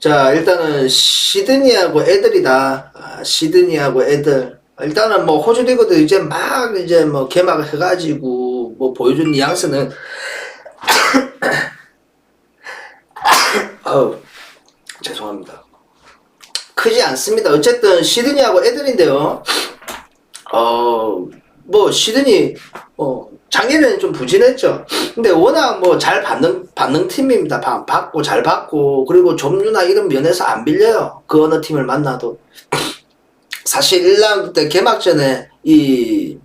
자, 일단은 시드니하고 애들이다. 시드니하고 애들. 일단은 뭐 호주 리그도 이제 막 이제 뭐 개막을 해가지고 뭐 보여준 뉘앙스는 아우 죄송합니다. 크지 않습니다. 어쨌든 시드니하고 애들인데요. 뭐 시드니 작년에는 좀 부진했죠. 근데 워낙 뭐 잘 받는 팀입니다. 받고 잘 받고 그리고 점유나 이런 면에서 안 빌려요. 그 어느 팀을 만나도. 사실 1라운드 때 개막전에 이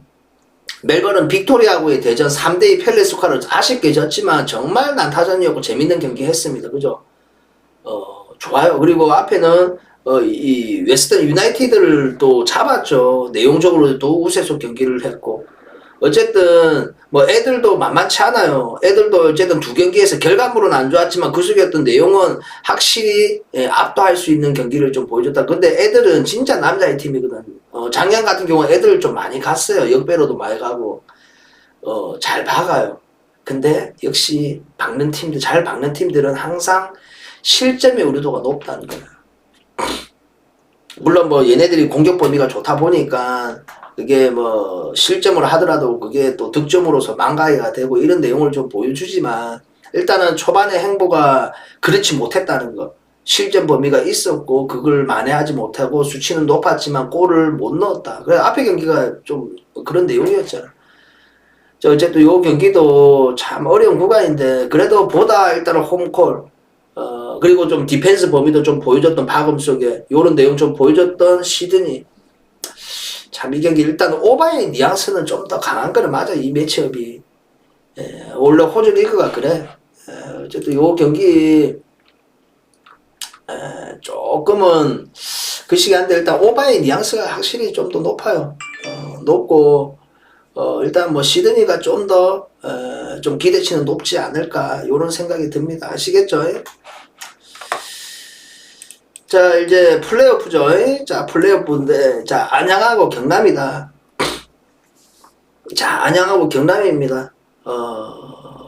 멜버른 빅토리아하고의 대전 3대2 펠레스코를 아쉽게 졌지만 정말 난타전이었고 재밌는 경기 했습니다. 그죠? 좋아요. 그리고 앞에는 이 웨스턴 유나이티드를 또 잡았죠. 내용적으로 또 우세속 경기를 했고. 어쨌든 뭐 애들도 만만치 않아요. 애들도 어쨌든 두 경기에서 결과물은 안 좋았지만 그 속에 어떤 내용은 확실히 압도할 수 있는 경기를 좀 보여줬다. 근데 애들은 진짜 남자의 팀이거든. 작년 같은 경우는 애들 좀 많이 갔어요. 역배로도 많이 가고 잘 박아요. 근데 역시 박는 팀들, 잘 박는 팀들은 항상 실점의 우려도가 높다는 거예요. 물론 뭐 얘네들이 공격 범위가 좋다 보니까 그게 뭐 실점을 하더라도 그게 또 득점으로서 망가이가 되고 이런 내용을 좀 보여주지만 일단은 초반에 행보가 그렇지 못했다는 거. 실점 범위가 있었고 그걸 만회하지 못하고 수치는 높았지만 골을 못 넣었다. 그래 앞에 경기가 좀 그런 내용이었잖아. 어쨌든 요 경기도 참 어려운 구간인데 그래도 보다 일단은 홈콜 그리고 좀 디펜스 범위도 좀 보여줬던 박음 속에 요런 내용 좀 보여줬던 시드니. 참 이 경기 일단 오바의 뉘앙스는 좀 더 강한 거는 맞아. 이 매치업이 원래 호주 리그가 그래. 어쨌든 요 경기 조금은 그 시간대 일단 오바의 뉘앙스가 확실히 좀 더 높아요. 높고 일단 뭐 시드니가 좀 더 좀 기대치는 높지 않을까 요런 생각이 듭니다. 아시겠죠? 자 이제 플레이오프죠. 자 플레이오프인데 자 안양하고 경남이다. 자 안양하고 경남입니다.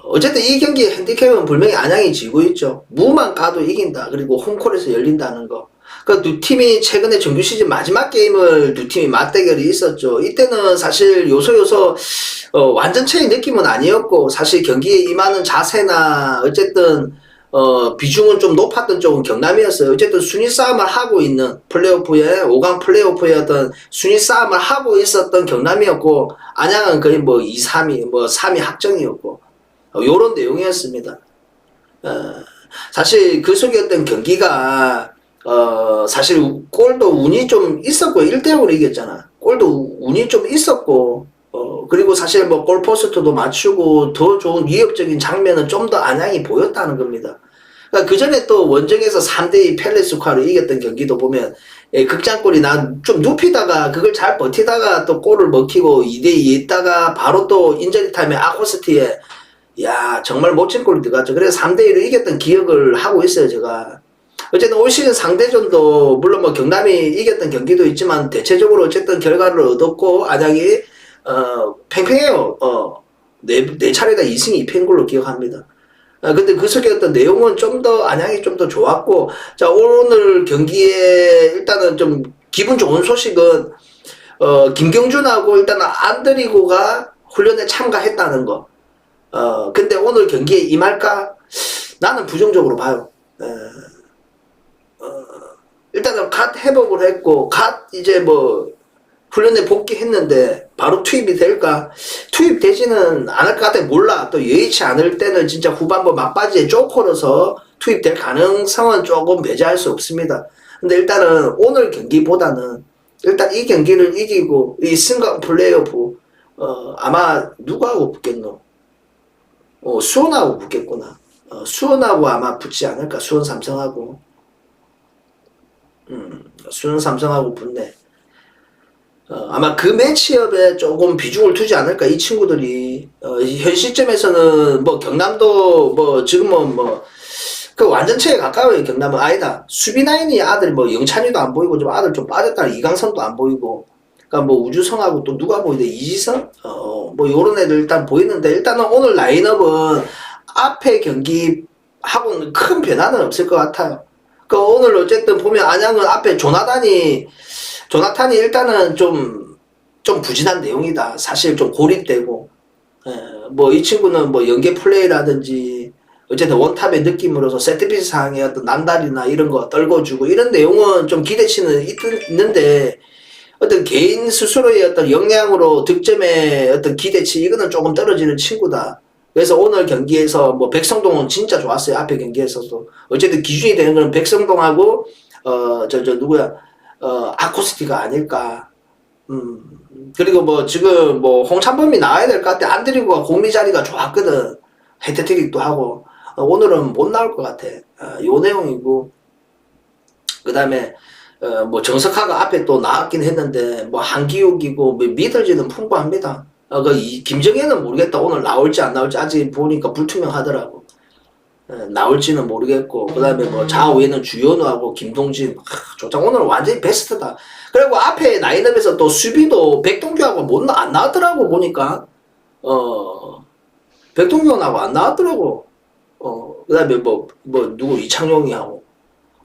어쨌든 이 경기 핸디캡은 분명히 안양이 지고 있죠. 무만 까도 이긴다. 그리고 홈콜에서 열린다는 거. 그 두 팀이 최근에 정규 시즌 마지막 게임을 두 팀이 맞대결이 있었죠. 이때는 사실 요소 완전체의 느낌은 아니었고 사실 경기에 임하는 자세나 어쨌든 비중은 좀 높았던 쪽은 경남이었어요. 어쨌든 순위 싸움을 하고 있는 플레이오프에 5강 플레이오프의 어떤 순위 싸움을 하고 있었던 경남이었고 안양은 거의 뭐 2, 3위 뭐 3위 확정이었고 요런 내용이었습니다. 사실 그 속에 어떤 경기가 사실 골도 운이 좀 있었고 1대0으로 이겼잖아. 골도 운이 좀 있었고 그리고 사실 뭐 골포스트도 맞추고 더 좋은 위협적인 장면은 좀 더 안양이 보였다는 겁니다. 그러니까 그 전에 또 원정에서 3대2 펠레스코아로 이겼던 경기도 보면 극장골이 난 좀 눕히다가 그걸 잘 버티다가 또 골을 먹히고 2대2 했다가 바로 또 인저리 타임에 아코스티에 야 정말 멋진 골이 들어갔죠. 그래서 3대1로 이겼던 기억을 하고 있어요 제가. 어쨌든 올 시즌 상대전도 물론 뭐 경남이 이겼던 경기도 있지만 대체적으로 어쨌든 결과를 얻었고 안양이 팽팽해요. 네 차례다 2승 2패인 걸로 기억합니다. 근데 그 속에 어떤 내용은 좀 더 안양이 좀 더 좋았고 자 오늘 경기에 일단은 좀 기분 좋은 소식은 김경준하고 일단은 안드리고가 훈련에 참가했다는 거. 근데 오늘 경기에 임할까? 나는 부정적으로 봐요. 일단은 갓 회복을 했고 갓 이제 뭐 훈련에 복귀했는데 바로 투입이 될까? 투입되지는 않을 것 같아. 몰라. 또 여의치 않을 때는 진짜 후반부 막바지에 쪼코로서 투입될 가능성은 조금 배제할 수 없습니다. 근데 일단은 오늘 경기보다는 일단 이 경기를 이기고 이 승강 플레이오프 아마 누구하고 붙겠노? 수원하고 붙겠구나. 수원하고 아마 붙지 않을까? 수원 삼성하고. 수원 삼성하고 붙네. 아마 그 매치업에 조금 비중을 두지 않을까 이 친구들이 현 시점에서는 뭐 경남도 뭐 지금은 뭐 그 완전체에 가까워요. 경남은 아니다. 수비 라인이 아들 뭐 영찬이도 안 보이고 좀 아들 좀 빠졌다. 이강선도 안 보이고 그러니까 뭐 우주성하고 또 누가 보이대 이지성 뭐 요런 애들 일단 보이는데 일단은 오늘 라인업은 앞에 경기 하고는 큰 변화는 없을 것 같아요. 그 오늘 어쨌든 보면 안양은 앞에 조나탄이 일단은 좀 부진한 내용이다. 사실 좀 고립되고, 뭐 이 친구는 뭐 연계 플레이라든지 어쨌든 원탑의 느낌으로서 세트피스 상의 어떤 난달이나 이런 거 떨궈주고 이런 내용은 좀 기대치는 있는데 어떤 개인 스스로의 어떤 역량으로 득점의 어떤 기대치 이거는 조금 떨어지는 친구다. 그래서 오늘 경기에서 뭐 백성동은 진짜 좋았어요. 앞에 경기에서도 어쨌든 기준이 되는 건 백성동하고 누구야 아코스티가 아닐까. 그리고 뭐 지금 뭐 홍찬범이 나와야 될 것 같아. 안드리고가 공미 자리가 좋았거든. 헤트트릭도 하고 오늘은 못 나올 것 같아. 요 내용이고 그 다음에 뭐 정석하가 앞에 또 나왔긴 했는데 뭐 한기욱이고 뭐 믿을지는 풍부합니다. 김정혜는 모르겠다. 오늘 나올지 안 나올지 아직 보니까 불투명하더라고. 나올지는 모르겠고 그 다음에 뭐 좌우에는 주현우하고 김동진 좋다. 오늘 완전히 베스트다. 그리고 앞에 라인업에서 또 수비도 백동규하고 안 나왔더라고 보니까 백동규하고 안 나왔더라고. 그 다음에 누구 이창용이하고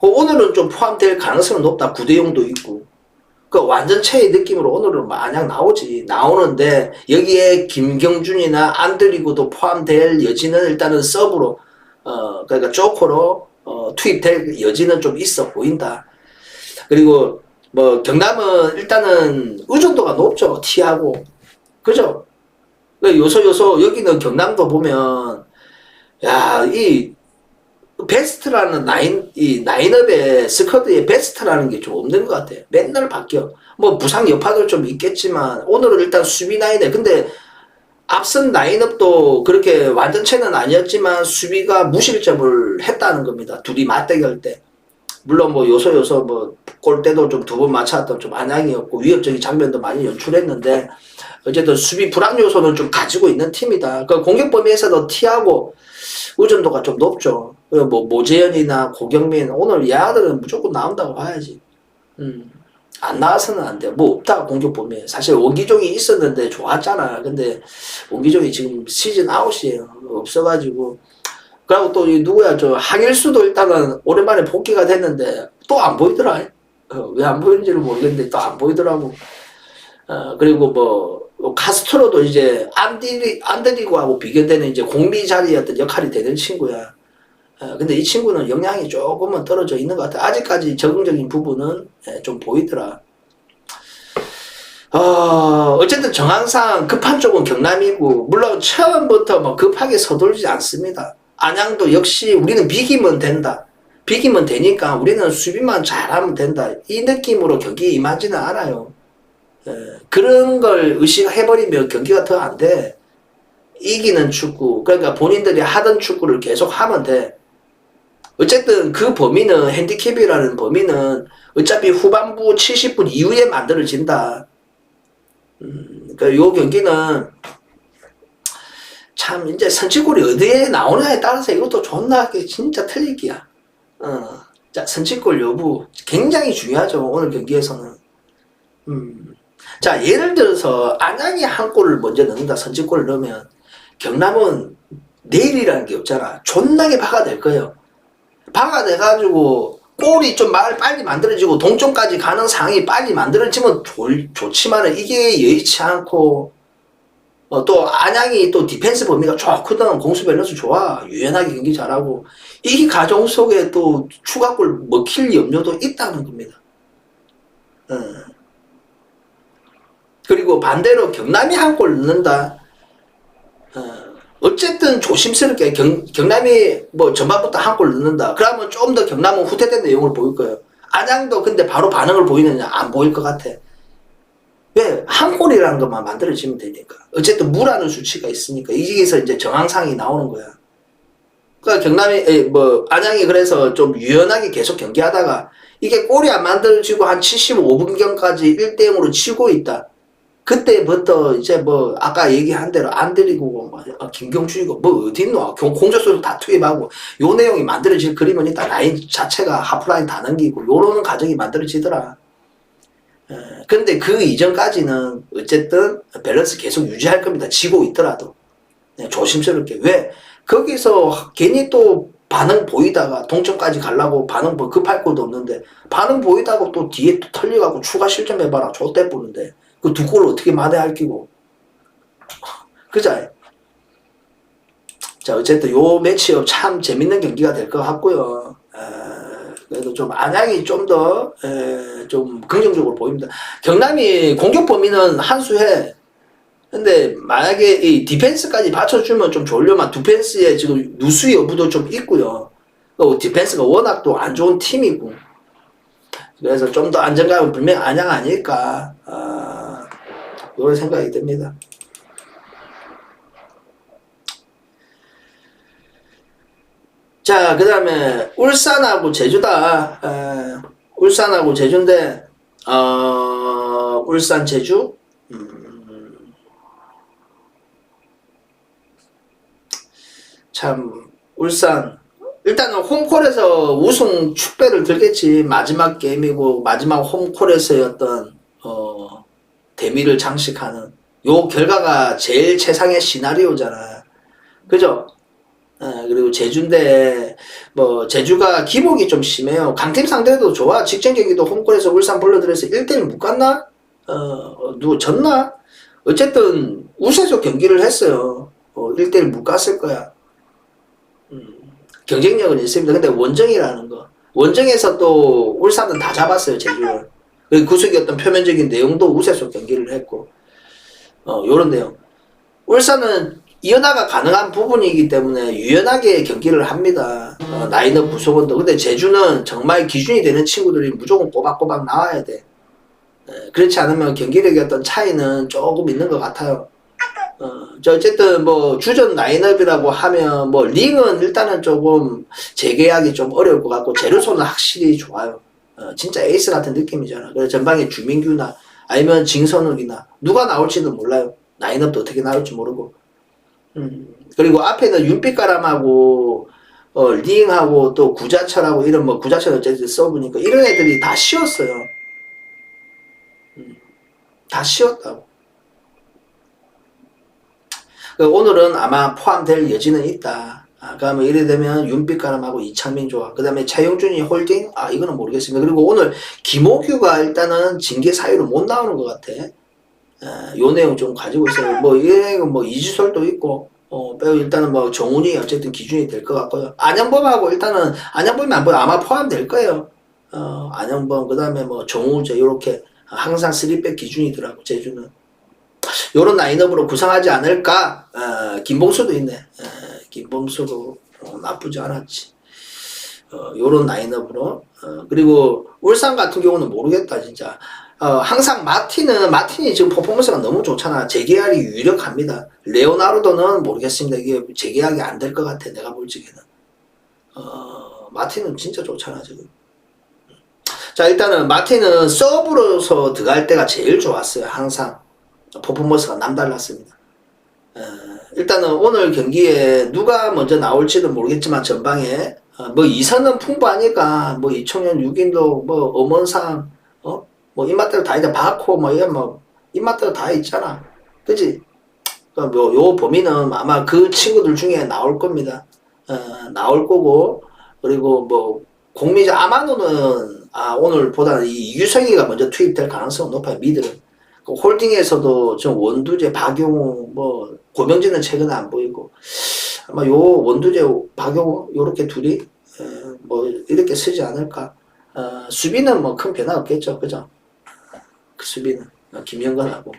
오늘은 좀 포함될 가능성은 높다. 구대용도 있고 그 완전체의 느낌으로 오늘은 마냥 나오는데 여기에 김경준이나 안드리고도 포함될 여지는 일단은 서브로 그러니까 조커로 투입될 여지는 좀 있어 보인다. 그리고 뭐 경남은 일단은 의존도가 높죠. T하고 그죠? 요소 여기는 경남도 보면 야 이 베스트라는 라인업의 스쿼드의 베스트라는 게 좀 없는 것 같아. 맨날 바뀌어. 뭐 부상 여파도 좀 있겠지만 오늘은 일단 수비 라인에 근데 앞선 라인업도 그렇게 완전체는 아니었지만 수비가 무실점을 했다는 겁니다. 둘이 맞대결 때. 물론 뭐 요소 뭐 골대도 좀 두 번 맞췄던 좀 안양이었고 위협적인 장면도 많이 연출했는데 어쨌든 수비 불안 요소는 좀 가지고 있는 팀이다. 그 공격 범위에서도 T하고 의존도가 좀 높죠. 뭐 모재현이나 고경민 오늘 야들은 무조건 나온다고 봐야지. 안 나와서는 안 돼. 뭐 없다 공격 범위에. 사실 원기종이 있었는데 좋았잖아. 근데 원기종이 지금 시즌 아웃이에요. 없어가지고. 그리고 또 누구야 저 항일수도 일단은 오랜만에 복귀가 됐는데 또 안 보이더라. 왜 안 보이는지를 모르겠는데 또 안 보이더라고. 그리고 뭐 카스트로도 이제 안드리고하고 비교되는 이제 공미 자리의 어떤 역할이 되는 친구야. 근데 이 친구는 역량이 조금은 떨어져 있는 것 같아. 아직까지 적응적인 부분은 좀 보이더라. 어쨌든 정황상 급한 쪽은 경남이고 물론 처음부터 뭐 급하게 서둘지 않습니다. 안양도 역시 우리는 비기면 된다. 비기면 되니까 우리는 수비만 잘하면 된다. 이 느낌으로 경기에 임하지는 않아요. 그런 걸 의식해버리면 경기가 더 안 돼. 이기는 축구, 그러니까 본인들이 하던 축구를 계속 하면 돼. 어쨌든 그 범위는 핸디캡이라는 범위는 어차피 후반부 70분 이후에 만들어진다. 그러니까 요 경기는 참 이제 선취골이 어디에 나오느냐에 따라서 이것도 존나 진짜 틀리기야. 자 선취골 여부 굉장히 중요하죠. 오늘 경기에서는. 자 예를 들어서 안양이 한 골을 먼저 넣는다. 선취골을 넣으면 경남은 내일이라는 게 없잖아. 존나게 박아낼 거예요. 박아내가지고 골이 좀 빨리 만들어지고 동점까지 가는 상황이 빨리 만들어지면 좋지만은 이게 여의치 않고 또 안양이 또 디펜스 범위가 좋거든. 공수 밸런스 좋아. 유연하게 경기 잘하고 이 과정 속에 또 추가골 먹힐 염려도 있다는 겁니다. 그리고 반대로 경남이 한 골 넣는다. 어쨌든 조심스럽게 경남이 뭐 전반부터 한 골 넣는다. 그러면 좀 더 경남은 후퇴된 내용을 보일 거예요. 안양도 근데 바로 반응을 보이느냐? 안 보일 것 같아. 왜? 한 골이라는 것만 만들어지면 되니까. 어쨌든 무라는 수치가 있으니까 여기서 이제 정황상이 나오는 거야. 그러니까 안양이 그래서 좀 유연하게 계속 경기하다가 이게 골이 안 만들어지고 한 75분경까지 1대0으로 치고 있다. 그때부터 이제 뭐 아까 얘기한 대로 안드리고 김경준이고 뭐 어딨노 공격수도 다 투입하고 요 내용이 만들어질 그림은 일단 라인 자체가 하프라인 다 넘기고 요런 과정이 만들어지더라. 근데 그 이전까지는 어쨌든 밸런스 계속 유지할 겁니다. 지고 있더라도. 조심스럽게. 왜? 거기서 괜히 또 반응 보이다가 동점까지 가려고 급할 것도 없는데 반응 보이다가 또 뒤에 또 털려가고 추가 실점 해봐라 좆대 뿌는데 그 두 골을 어떻게 만회할 끼고 그자. 자 어쨌든 요 매치업 참 재밌는 경기가 될 것 같고요. 그래도 좀 안양이 좀 더 좀 긍정적으로 보입니다. 경남이 공격 범위는 한수해. 근데 만약에 이 디펜스까지 받쳐주면 좀 좋으려면 디펜스에 지금 누수 여부도 좀 있고요. 디펜스가 워낙 또 안 좋은 팀이고 그래서 좀 더 안정감은 분명 안양 아닐까 이런 생각이 듭니다. 자, 그 다음에 울산하고 제주다. 울산하고 제주인데 울산 제주 참 울산 일단은 홈콜에서 우승 축배를 들겠지. 마지막 게임이고 마지막 홈콜에서의 어떤 대미를 장식하는 요 결과가 제일 최상의 시나리오잖아. 그죠? 그리고 제주인데 뭐 제주가 기복이 좀 심해요. 강팀 상대도 좋아. 직전 경기도 홈콜에서 울산 불러들여서 1대1 못 갔나? 누구 졌나? 어쨌든 우세서 경기를 했어요. 1대1 못 갔을 거야. 경쟁력은 있습니다. 근데 원정이라는 거. 원정에서 또 울산은 다 잡았어요, 제주를. 구석의 어떤 표면적인 내용도 우세서 경기를 했고, 요런 내용. 울산은 이연화가 가능한 부분이기 때문에 유연하게 경기를 합니다. 라인업 구성원도. 근데 제주는 정말 기준이 되는 친구들이 무조건 꼬박꼬박 나와야 돼. 그렇지 않으면 경기력의 어떤 차이는 조금 있는 것 같아요. 어쨌든 뭐 주전 라인업이라고 하면 뭐 링은 일단은 조금 재계약이 좀 어려울 것 같고 제르소는 확실히 좋아요. 진짜 에이스 같은 느낌이잖아. 그래서 전방에 주민규나 아니면 징선욱이나 누가 나올지는 몰라요. 라인업도 어떻게 나올지 모르고. 그리고 앞에는 윤빛가람하고 링하고 또 구자철하고 이런 뭐 구자철 어쨌든 써보니까 이런 애들이 다 쉬었어요. 다 쉬었다고. 오늘은 아마 포함될 여지는 있다. 그러면 이래 되면 윤빛가람하고 이창민 좋아. 그 다음에 차용준이 홀딩? 이거는 모르겠습니다. 그리고 오늘 김호규가 일단은 징계 사유로 못 나오는 것 같아. 요 내용 좀 가지고 있어요. 뭐, 뭐, 이지솔도 있고, 빼고 일단은 뭐, 정훈이 어쨌든 기준이 될 것 같고요. 안영범하고 일단은, 안영범이 안 보여. 아마 포함될 거예요. 안영범, 그 다음에 뭐, 정우재, 요렇게 항상 3백 기준이더라고, 제주는. 요런 라인업으로 구성하지 않을까? 김봉수도 있네. 김봉수도 나쁘지 않았지. 요런 라인업으로. 그리고 울산 같은 경우는 모르겠다, 진짜. 항상 마틴이 지금 퍼포먼스가 너무 좋잖아. 재계약이 유력합니다. 레오나르도는 모르겠습니다. 이게 재계약이 안 될 것 같아. 내가 볼 적에는. 마틴은 진짜 좋잖아, 지금. 자, 일단은 마틴은 서브로서 들어갈 때가 제일 좋았어요. 항상. 퍼포먼스가 남달랐습니다. 일단은 오늘 경기에 누가 먼저 나올지는 모르겠지만 전방에 뭐 이선은 풍부하니까 뭐 이청용 6인도 뭐 엄원상 뭐 입맛대로 다 있다. 바코 뭐 이런 뭐 입맛대로 다 있잖아. 그치? 뭐 요 범위는 아마 그 친구들 중에 나올 겁니다. 나올 거고 그리고 뭐 공미자 아마노는 오늘보다는 이 유성이가 먼저 투입될 가능성은 높아요. 미들은. 홀딩에서도 좀 원두재, 박용우, 뭐 고명진은 최근에 안 보이고 아마 요 원두재, 박용우 요렇게 둘이 뭐 이렇게 쓰지 않을까. 수비는 뭐 큰 변화 없겠죠, 그죠? 그 수비는 김영건하고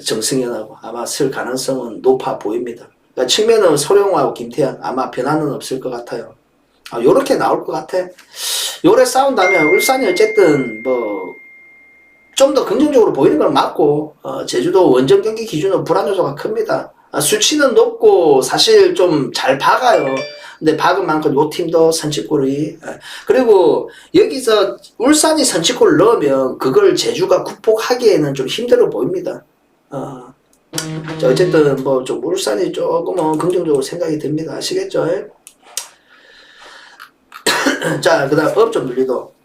정승현하고 아마 쓸 가능성은 높아 보입니다. 그러니까 측면은 소령하고 김태현 아마 변화는 없을 것 같아요. 요렇게 나올 것 같아. 요래 싸운다면 울산이 어쨌든 뭐 좀 더 긍정적으로 보이는 건 맞고 제주도 원정 경기 기준으로 불안 요소가 큽니다. 수치는 높고 사실 좀 잘 박아요. 근데 박은 만큼 요 팀도 선취골이 그리고 여기서 울산이 선취골을 넣으면 그걸 제주가 극복하기에는 좀 힘들어 보입니다. 자, 어쨌든 뭐 좀 울산이 조금은 긍정적으로 생각이 듭니다. 아시겠죠? 자, 그 다음 업 좀 눌리도.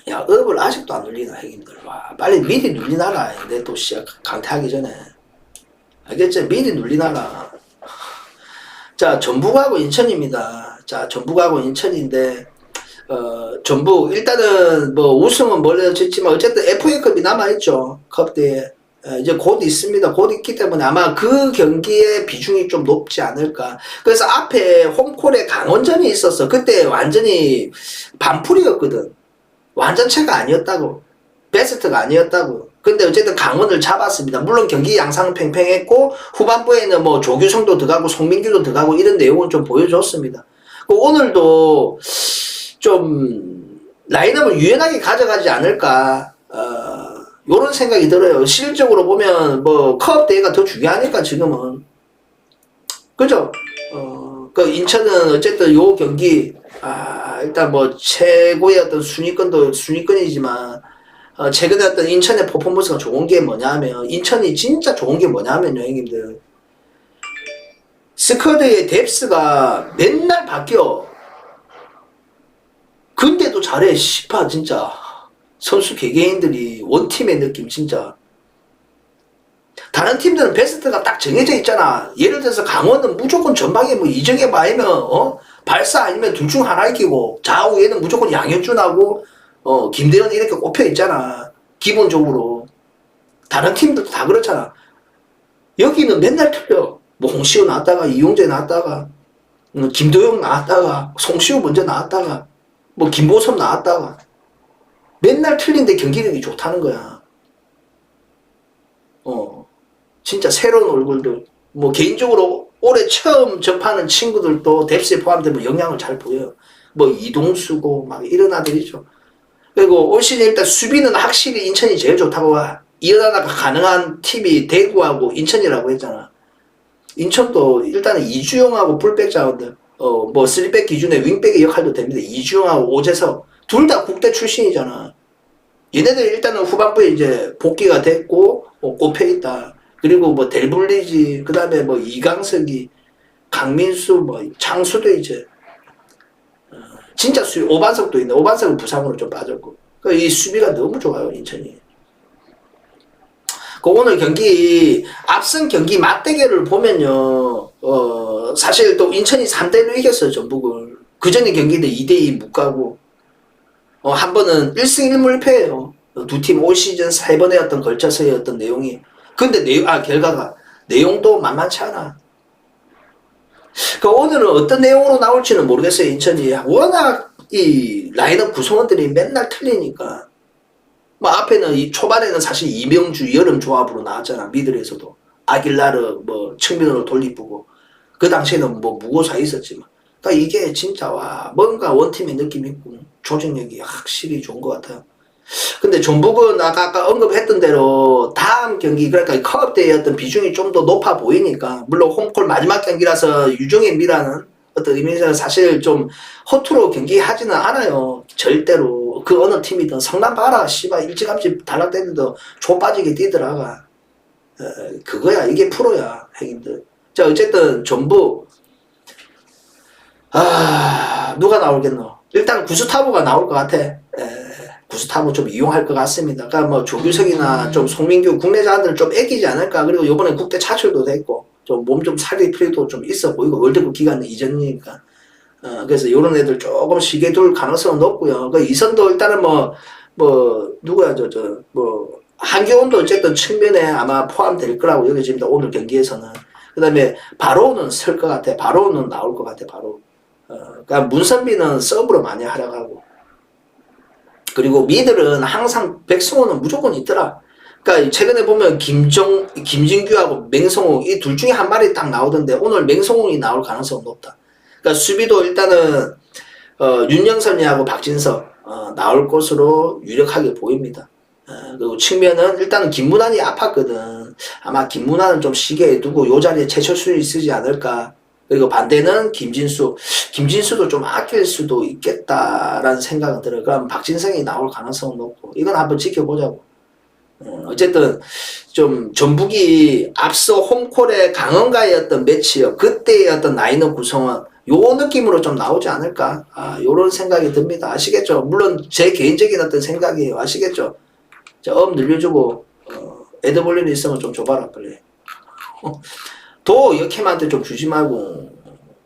야, 업을 아직도 안 눌리나, 형님들. 와, 빨리 미리 눌리나라. 내 또 시작, 강퇴하기 전에. 알겠지? 미리 눌리나라. 자, 전북하고 인천입니다. 자, 전북하고 인천인데, 전북, 일단은 뭐 우승은 멀리 졌지만, 어쨌든 FA컵이 남아있죠. 컵대에. 이제 곧 있습니다. 곧 있기 때문에 아마 그 경기의 비중이 좀 높지 않을까. 그래서 앞에 홈콜에 강원전이 있었어. 그때 완전히 반풀이었거든. 완전체가 아니었다고. 베스트가 아니었다고. 근데 어쨌든 강원을 잡았습니다. 물론 경기 양상은 팽팽했고 후반부에는 뭐 조규성도 들어가고 송민규도 들어가고 이런 내용은 좀 보여줬습니다. 오늘도 좀 라인업을 유연하게 가져가지 않을까 요런 생각이 들어요. 실질적으로 보면 뭐 컵 대회가 더 중요하니까 지금은. 그죠? 그 인천은 어쨌든 요 경기 일단 뭐 최고의 어떤 순위권도 순위권이지만 최근에 어떤 인천의 퍼포먼스가 좋은 게 뭐냐면, 인천이 진짜 좋은 게 뭐냐면요, 형님들. 스쿼드의 뎁스가 맨날 바뀌어. 근데도 잘해, 씨파, 진짜. 선수 개개인들이 원팀의 느낌, 진짜. 다른 팀들은 베스트가 딱 정해져 있잖아. 예를 들어서 강원은 무조건 전방에 뭐 이정혜 아니면, 발사 아니면 둘 중 하나 이기고, 좌우에는 무조건 양현준하고, 김대현 이렇게 꼽혀 있잖아. 기본적으로. 다른 팀들도 다 그렇잖아. 여기는 맨날 틀려. 뭐 홍시우 나왔다가, 이용재 나왔다가, 김도영 나왔다가, 송시우 먼저 나왔다가, 뭐 김보섭 나왔다가. 맨날 틀린데 경기력이 좋다는 거야. 진짜 새로운 얼굴들. 뭐 개인적으로 올해 처음 접하는 친구들도 뎁스에 포함되면 영향을 잘 보여요. 뭐 이동수고 막 이런 아들이죠. 그리고 올 시즌 일단 수비는 확실히 인천이 제일 좋다고 이어나가 가능한 팀이 대구하고 인천이라고 했잖아. 인천도 일단은 이주영하고 풀백 자원들, 뭐 3백 기준의 윙백의 역할도 됩니다. 이주영하고 오재석 둘 다 국대 출신이잖아. 얘네들 일단은 후반부에 이제 복귀가 됐고 꼽혀 있다. 그리고 뭐 델블리지, 그 다음에 뭐 이강석이, 강민수, 뭐 장수도 이제 진짜 오반석도 있네. 오반석은 부상으로 좀 빠졌고. 그러니까 이 수비가 너무 좋아요, 인천이. 그 오늘 경기, 앞선 경기 맞대결을 보면요, 사실 또 인천이 3대1로 이겼어요, 전북을. 그 전에 경기도 2대2 못 가고, 한 번은 1승 1무일패예요. 두 팀 올 시즌 3번의 어떤 걸쳐서의 어떤 내용이. 근데 결과가, 내용도 만만치 않아. 그 오늘은 어떤 내용으로 나올지는 모르겠어요. 인천이 워낙 이 라인업 구성원들이 맨날 틀리니까. 뭐 앞에는 이 초반에는 사실 이명주 여름 조합으로 나왔잖아. 미들에서도 아길라르 뭐 측면으로 돌리쁘고 그 당시에는 뭐 무고사 있었지만. 그러니까 이게 진짜 와 뭔가 원팀의 느낌 있고 조직력이 확실히 좋은 것 같아요. 근데 전북은 아까 언급했던 대로 다음 경기, 그러니까 컵 대회 어떤 비중이 좀 더 높아 보이니까, 물론 홈콜 마지막 경기라서 유종의 미라는 어떤 의미에서 사실 좀 허투루 경기하지는 않아요. 절대로. 그 어느 팀이든 성남 봐라 씨발 일찌감치 달라대는데 조 빠지게 뛰더라가. 그거야. 이게 프로야 형님들. 자 어쨌든 전북 누가 나오겠노? 일단 구스타브가 나올 것 같아. 구스타브 좀 이용할 것 같습니다. 그러니까 뭐 조규석이나 좀 송민규 국내 자원들을 좀 애기지 않을까. 그리고 요번에 국대 차출도 됐고 좀 몸 좀 살릴 필요도 좀 있어 보이고 월드컵 기간 이전이니까. 그래서 요런 애들 조금 시계 둘 가능성은 높고요. 그 이선도 일단은 누구야 뭐 한교원도 어쨌든 측면에 아마 포함될 거라고 여겨집니다. 오늘 경기에서는. 그 다음에 바로는 설 것 같아. 바로는 나올 것 같아. 바로. 그러니까 문선비는 서브로 많이 활약하고. 그리고 미들은 항상 백승호는 무조건 있더라. 그러니까 최근에 보면 김진규하고 맹성홍 이 둘 중에 한 마리 딱 나오던데 오늘 맹성홍이 나올 가능성은 높다. 그러니까 수비도 일단은 윤영선이하고 박진석 나올 것으로 유력하게 보입니다. 그리고 측면은 일단은 김문환이 아팠거든. 아마 김문환은 좀 쉬게 두고 요 자리에 최철순이 쓰지 않을까. 그리고 반대는 김진수도 좀 아낄 수도 있겠다라는 생각은 들어요. 그럼 박진성이 나올 가능성은 높고 이건 한번 지켜보자고. 어쨌든 좀 전북이 앞서 홈콜의 강원과의 어떤 매치업 그때의 어떤 라인업 구성은 요 느낌으로 좀 나오지 않을까 요런 생각이 듭니다. 아시겠죠? 물론 제 개인적인 어떤 생각이에요. 아시겠죠? 늘려주고 에드볼린이 있으면 좀 줘봐라 빨리. 도 역캠한테 좀 주지 말고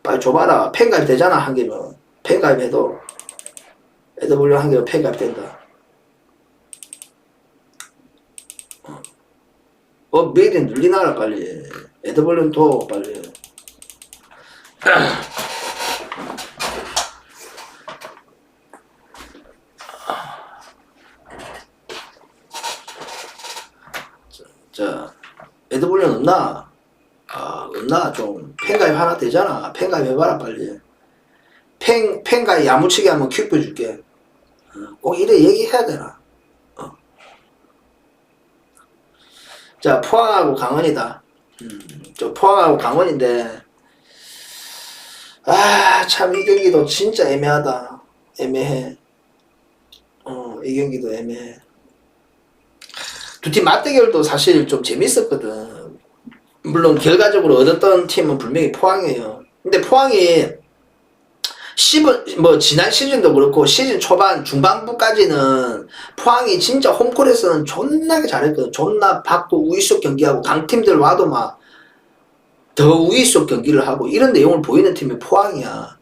빨리 줘봐라. 팬가입 되잖아, 한 개면. 팬가입해도. 에드블루 한 개면 팬가입 된다. 미리 눌리나라, 빨리. 에드블루는 둬, 빨리. 자, 에드블루는 없나? 없나? 좀, 팬가입 하나 되잖아. 팬가입 해봐라, 빨리. 팬가입 야무치게 하면 큐브 줄게. 꼭 이래 얘기해야 되나? 자, 포항하고 강원이다. 저 포항하고 강원인데, 참, 이 경기도 진짜 애매하다. 애매해. 이 경기도 애매해. 두 팀 맞대결도 사실 좀 재밌었거든. 물론 결과적으로 얻었던 팀은 분명히 포항이에요. 근데 포항이 지난 시즌도 그렇고 시즌 초반 중반부까지는 포항이 진짜 홈콜에서는 존나게 잘했거든. 존나 받고 우위 속 경기하고 강팀들 와도 막 더 우위 속 경기를 하고 이런 내용을 보이는 팀이 포항이야.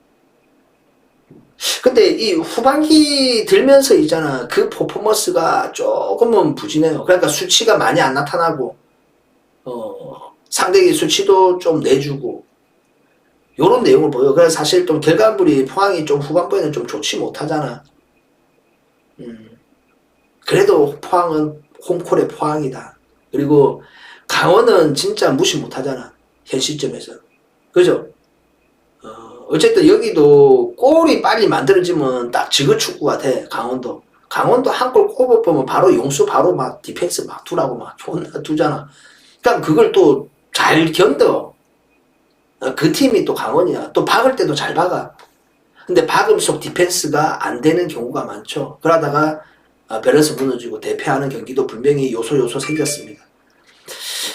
근데 이 후반기 들면서 있잖아. 그 퍼포먼스가 조금은 부진해요. 그러니까 수치가 많이 안 나타나고 상대의 수치도 좀 내주고 요런 내용을 보여. 그래서 사실 좀 결과물이 포항이 좀 후반부에는 좀 좋지 못하잖아. 그래도 포항은 홈콜의 포항이다. 그리고 강원은 진짜 무시 못하잖아. 현 시점에서. 그죠? 어쨌든 여기도 골이 빨리 만들어지면 딱 지그 축구가 돼. 강원도 한 골 꼽아보면 바로 용수 바로 막 디펜스 막 두라고 막 존나 두잖아. 그러니까 그걸 또 잘 견뎌. 그 팀이 또 강원이야. 또 박을 때도 잘 박아. 근데 박음속 디펜스가 안 되는 경우가 많죠. 그러다가 밸런스 무너지고 대패하는 경기도 분명히 요소 생겼습니다.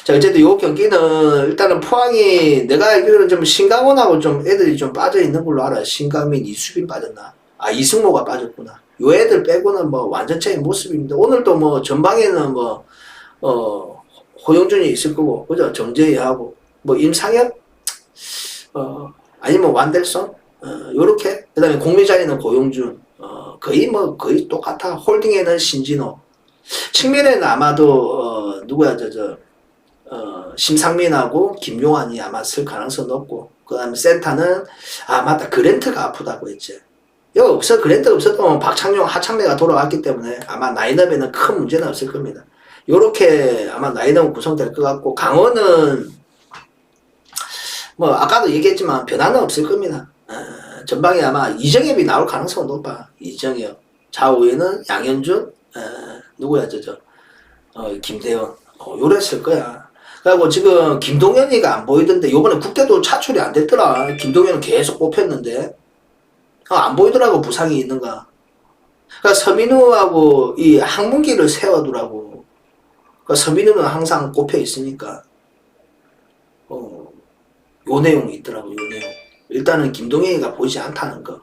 자, 어쨌든 요 경기는 일단은 포항이 내가 알기로는 좀 신강원하고 좀 애들이 좀 빠져 있는 걸로 알아. 신강민, 이수빈 빠졌나? 이승모가 빠졌구나. 요 애들 빼고는 뭐 완전체의 모습입니다. 오늘도 뭐 전방에는 호영준이 있을 거고, 그죠? 정재희하고, 임상현? 아니면 완델son? 요렇게. 그 다음에 공미 자리는 고용준. 거의 똑같아. 홀딩에는 신진호. 측면에는 아마도, 누구야, 심상민하고 김용환이 아마 쓸 가능성 높고, 그 다음에 센터는, 맞다. 그랜트가 아프다고 했지. 여기 없어. 그랜트 없어도 박창용, 하창래가 돌아왔기 때문에 아마 라인업에는 큰 문제는 없을 겁니다. 요렇게 아마 라인업은 구성될 것 같고, 강원은, 아까도 얘기했지만 변화는 없을 겁니다. 전방에 아마 이정엽이 나올 가능성은 높아. 이정엽. 좌우에는 양현준, 누구야, 김대현. 요랬을 거야. 그리고 지금 김동현이가 안 보이던데, 요번에 국대도 차출이 안 됐더라. 김동현은 계속 뽑혔는데. 안 보이더라고, 부상이 있는가. 그러니까 서민우하고 이 항문기를 세워두라고. 그러니까 서민우는 항상 꼽혀 있으니까. 요 내용이 있더라고, 요 내용. 일단은 김동현이가 보이지 않다는 거.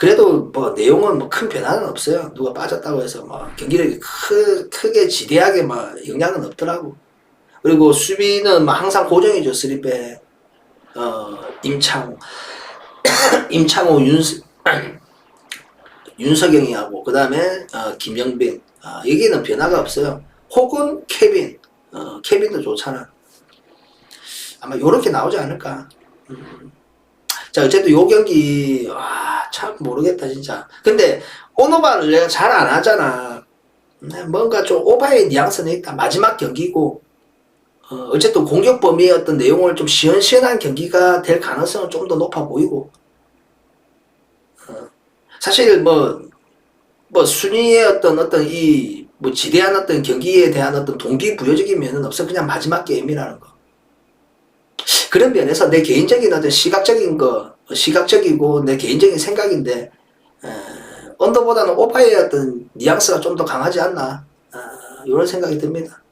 그래도 내용은 큰 변화는 없어요. 누가 빠졌다고 해서 경기력이 크게 지대하게 영향은 없더라고. 그리고 수비는 항상 고정이죠. 3백. 임창호, 윤석영이하고, 그 다음에, 김영빈. 여기는 변화가 없어요. 혹은 케빈도 좋잖아. 아마 요렇게 나오지 않을까. 자, 어쨌든 요 경기, 참 모르겠다, 진짜. 근데, 오노바를 내가 잘 안 하잖아. 뭔가 좀 오바의 뉘앙스는 있다. 마지막 경기고, 어쨌든 공격 범위의 어떤 내용을 좀 시원시원한 경기가 될 가능성은 좀 더 높아 보이고, 사실 순위의 어떤 지대한 어떤 경기에 대한 어떤 동기부여적인 면은 없어. 그냥 마지막 게임이라는 거. 그런 면에서 내 개인적인 어떤 시각적이고 내 개인적인 생각인데, 언더보다는 오바의 어떤 뉘앙스가 좀 더 강하지 않나, 이런 생각이 듭니다.